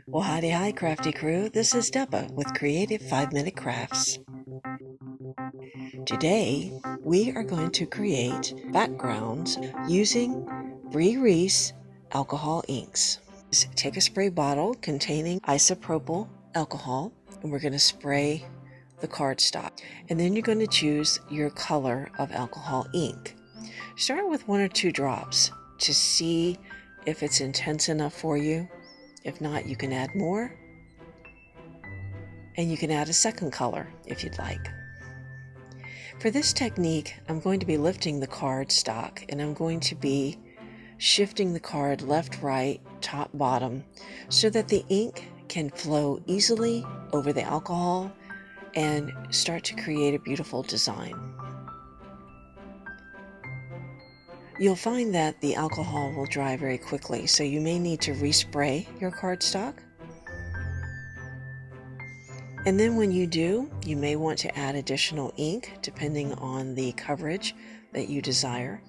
Well, howdy hi, crafty crew. This is Deba with Creative 5-Minute Crafts. Today, we are going to create backgrounds using Bree Reese alcohol inks. Take a spray bottle containing isopropyl alcohol, and we're going to spray the cardstock. And then you're going to choose your color of alcohol ink. Start with 1 or 2 drops to see if it's intense enough for you. If not, you can add more, and you can add a second color if you'd like. For this technique, I'm going to be lifting the card stock, and I'm going to be shifting the card left, right, top, bottom, so that the ink can flow easily over the alcohol and start to create a beautiful design. You'll find that the alcohol will dry very quickly, so you may need to respray your cardstock. And then when you do, you may want to add additional ink depending on the coverage that you desire.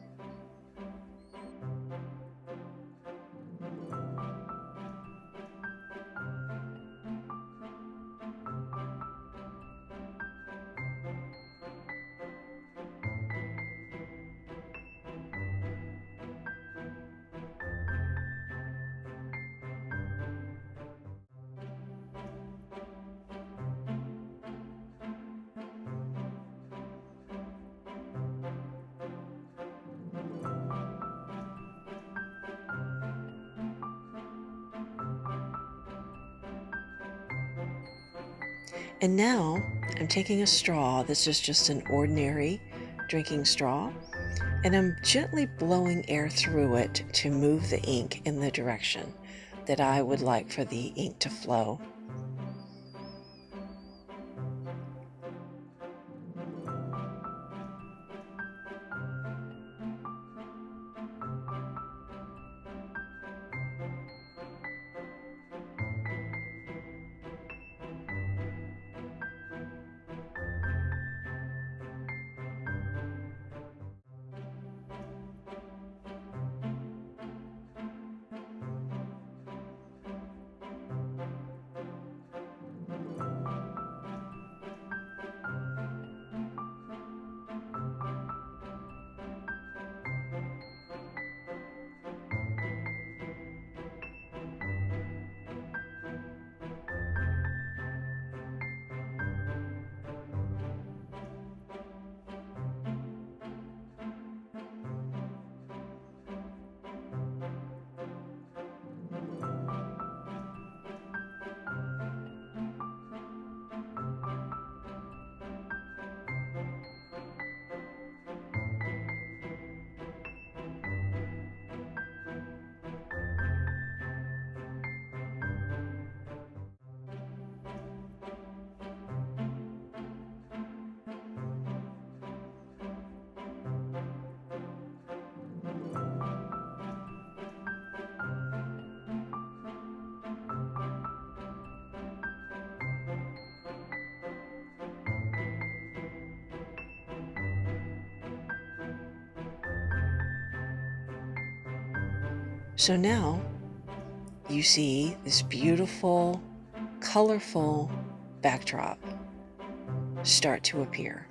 And now I'm taking a straw. This is just an ordinary drinking straw, and I'm gently blowing air through it to move the ink in the direction that I would like for the ink to flow. So now you see this beautiful, colorful backdrop start to appear.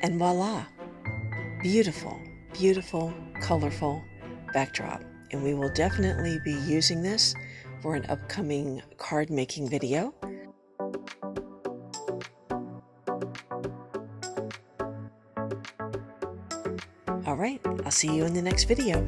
And voila, beautiful, beautiful, colorful backdrop. And we will definitely be using this for an upcoming card making video. Alright, I'll see you in the next video.